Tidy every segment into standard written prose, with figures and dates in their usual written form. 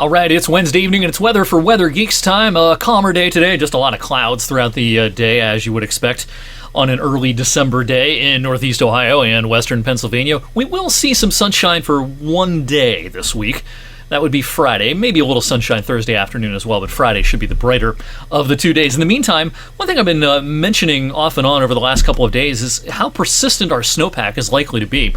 Alright, it's Wednesday evening and it's weather for Weather Geeks time. A calmer day today, just a lot of clouds throughout the day, as you would expect on an early December day in Northeast Ohio and Western Pennsylvania. We will see some sunshine for one day this week. That would be Friday, maybe a little sunshine Thursday afternoon as well, but Friday should be the brighter of the 2 days. In the meantime, one thing I've been mentioning off and on over the last couple of days is how persistent our snowpack is likely to be.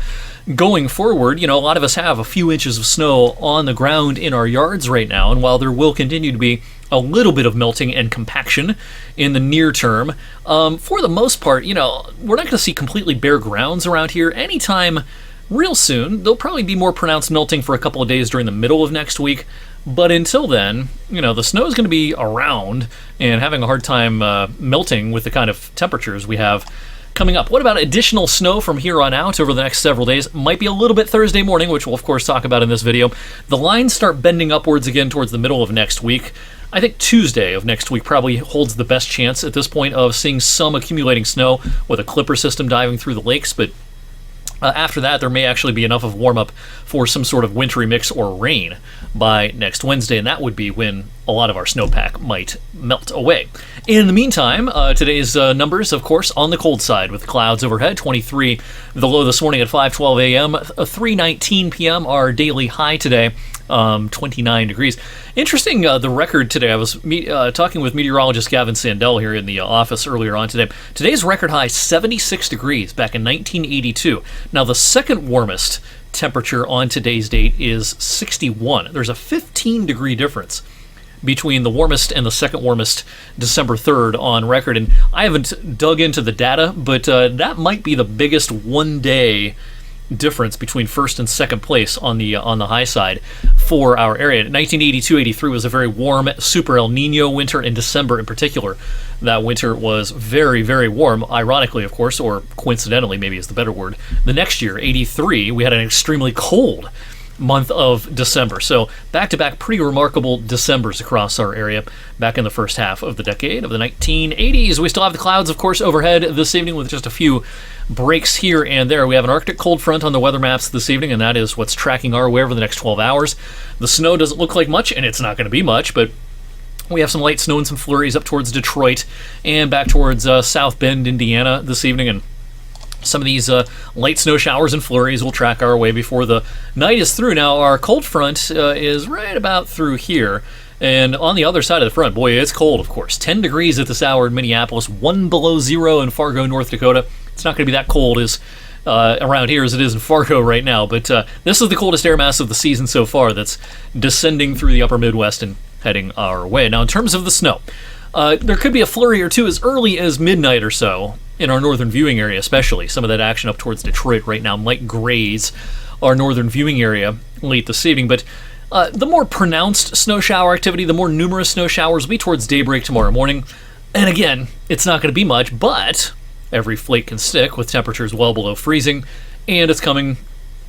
Going forward, a lot of us have a few inches of snow on the ground in our yards right now, and while there will continue to be a little bit of melting and compaction in the near term, for the most part, we're not going to see completely bare grounds around here anytime real soon. There'll probably be more pronounced melting for a couple of days during the middle of next week, but until then, the snow is going to be around and having a hard time melting with the kind of temperatures we have coming up. What about additional snow from here on out over the next several days? Might be a little bit Thursday morning, which we'll of course talk about in this video. The lines start bending upwards again towards the middle of next week. I think Tuesday of next week probably holds the best chance at this point of seeing some accumulating snow with a clipper system diving through the lakes, but after that, there may actually be enough of warm-up for some sort of wintry mix or rain by next Wednesday, and that would be when a lot of our snowpack might melt away. In the meantime, today's numbers, of course, on the cold side with clouds overhead, 23 the low this morning at 5:12 a.m., 3:19 p.m. our daily high today, 29 degrees. Interesting, the record today. I was talking with meteorologist Gavin Sandell here in the office earlier on today. Today's record high, 76 degrees back in 1982. Now, the second warmest temperature on today's date is 61. There's a 15-degree difference between the warmest and the second warmest December 3rd on record. And I haven't dug into the data, but that might be the biggest one-day difference between first and second place on the high side for our area. 1982-83 was a very warm super El Nino winter. In December in particular, that winter was very, very warm. Ironically, of course, or coincidentally, maybe is the better word, the next year, 83, we had an extremely cold month of December. So back-to-back pretty remarkable Decembers across our area back in the first half of the decade of the 1980s. We still have the clouds, of course, overhead this evening with just a few breaks here and there. We have an Arctic cold front on the weather maps this evening, and that is what's tracking our way over the next 12 hours. The snow doesn't look like much, and it's not going to be much, but we have some light snow and some flurries up towards Detroit and back towards South Bend, Indiana this evening, and some of these light snow showers and flurries will track our way before the night is through. Now, our cold front is right about through here. And on the other side of the front, boy, it's cold, of course. 10 degrees at this hour in Minneapolis, 1 below zero in Fargo, North Dakota. It's not going to be that cold as around here as it is in Fargo right now. But this is the coldest air mass of the season so far that's descending through the upper Midwest and heading our way. Now, in terms of the snow, there could be a flurry or two as early as midnight or so in our northern viewing area, especially. Some of that action up towards Detroit right now might graze our northern viewing area late this evening. But the more pronounced snow shower activity, the more numerous snow showers will be towards daybreak tomorrow morning. And again, it's not going to be much, but every flake can stick with temperatures well below freezing, and it's coming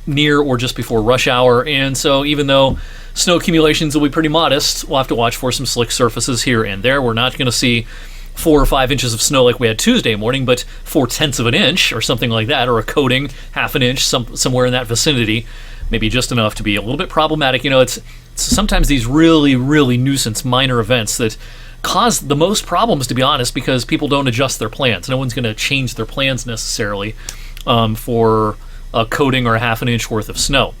near or just before rush hour. And so even though snow accumulations will be pretty modest, we'll have to watch for some slick surfaces here and there. We're not going to see 4 or 5 inches of snow like we had Tuesday morning, but 4/10 of an inch or something like that, or a coating, half an inch, somewhere in that vicinity, maybe just enough to be a little bit problematic. It's sometimes these really, really nuisance minor events that cause the most problems, to be honest, because people don't adjust their plans. No one's going to change their plans necessarily for a coating or a half an inch worth of snow.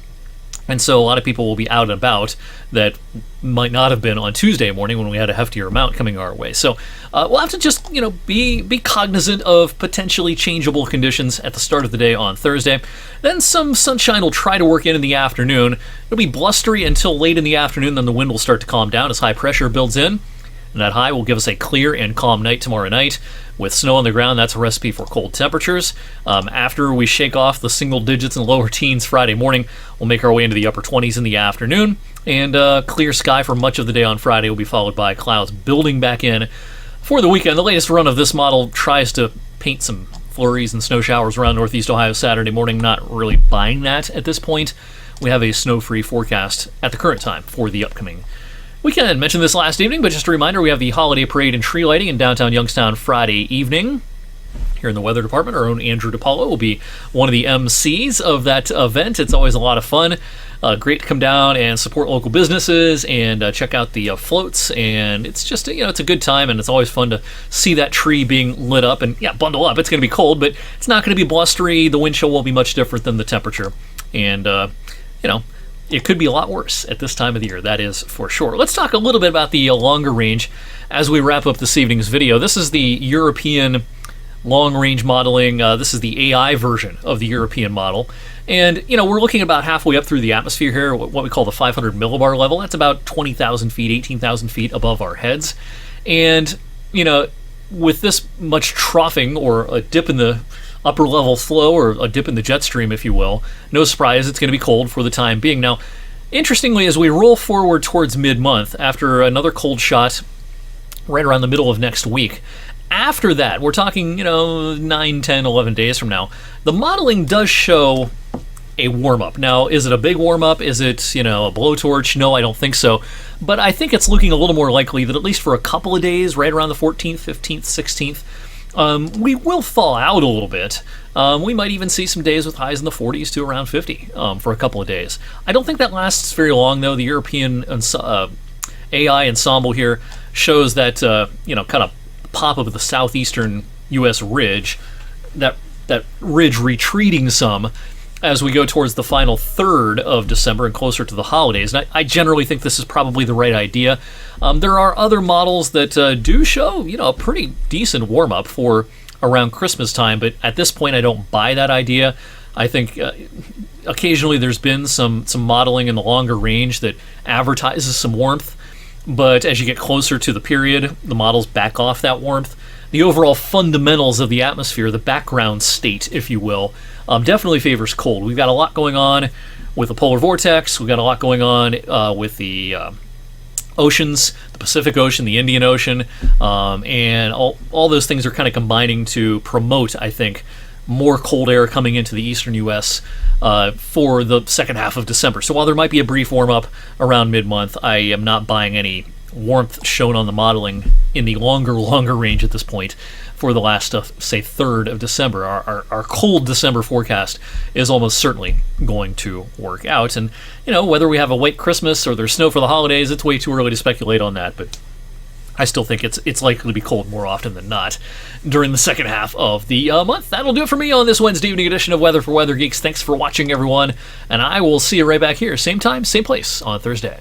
And so a lot of people will be out and about that might not have been on Tuesday morning when we had a heftier amount coming our way. So we'll have to just, be cognizant of potentially changeable conditions at the start of the day on Thursday. Then some sunshine will try to work in the afternoon. It'll be blustery until late in the afternoon, then the wind will start to calm down as high pressure builds in. And that high will give us a clear and calm night tomorrow night. With snow on the ground, that's a recipe for cold temperatures. After we shake off the single digits and lower teens Friday morning, we'll make our way into the upper 20s in the afternoon. And clear sky for much of the day on Friday will be followed by clouds building back in for the weekend. The latest run of this model tries to paint some flurries and snow showers around Northeast Ohio Saturday morning. Not really buying that at this point. We have a snow-free forecast at the current time for the upcoming weekend. I mentioned this last evening, but just a reminder, we have the holiday parade and tree lighting in downtown Youngstown Friday evening. Here in the weather department, our own Andrew DiPaolo will be one of the MCs of that event. It's always a lot of fun. great to come down and support local businesses and check out the floats. And it's just, it's a good time, and it's always fun to see that tree being lit up. And yeah, bundle up. It's going to be cold, but it's not going to be blustery. The wind chill won't be much different than the temperature. And, it could be a lot worse at this time of the year, that is for sure. Let's talk a little bit about the longer range as we wrap up this evening's video. This is the European long-range modeling. This is the AI version of the European model. And, we're looking about halfway up through the atmosphere here, what we call the 500 millibar level. That's about 20,000 feet, 18,000 feet above our heads. And, with this much troughing, or a dip in the upper level flow, or a dip in the jet stream, if you will, no surprise, it's going to be cold for the time being. Now, interestingly, as we roll forward towards mid-month, after another cold shot right around the middle of next week, after that, we're talking, 9, 10, 11 days from now, the modeling does show a warm-up. Now, is it a big warm-up? Is it, a blowtorch? No, I don't think so. But I think it's looking a little more likely that at least for a couple of days, right around the 14th, 15th, 16th, we will thaw out a little bit. We might even see some days with highs in the 40s to around 50 for a couple of days. I don't think that lasts very long, though. The European AI ensemble here shows that, kind of pop of the southeastern U.S. ridge, that ridge retreating some as we go towards the final third of December and closer to the holidays. And I generally think this is probably the right idea. There are other models that do show, a pretty decent warm-up for around Christmas time, but at this point I don't buy that idea. I think occasionally there's been some modeling in the longer range that advertises some warmth, but as you get closer to the period, the models back off that warmth. The overall fundamentals of the atmosphere, the background state, if you will, definitely favors cold. We've got a lot going on with the polar vortex. We've got a lot going on with the oceans, the Pacific Ocean, the Indian Ocean, and all those things are kind of combining to promote, I think, more cold air coming into the eastern U.S. For the second half of December. So while there might be a brief warm-up around mid-month, I am not buying any warmth shown on the modeling in the longer range at this point for the last, say, 3rd of December. Our cold December forecast is almost certainly going to work out. And, whether we have a white Christmas or there's snow for the holidays, it's way too early to speculate on that. But I still think it's likely to be cold more often than not during the second half of the month. That'll do it for me on this Wednesday evening edition of Weather for Weather Geeks. Thanks for watching, everyone. And I will see you right back here, same time, same place on Thursday.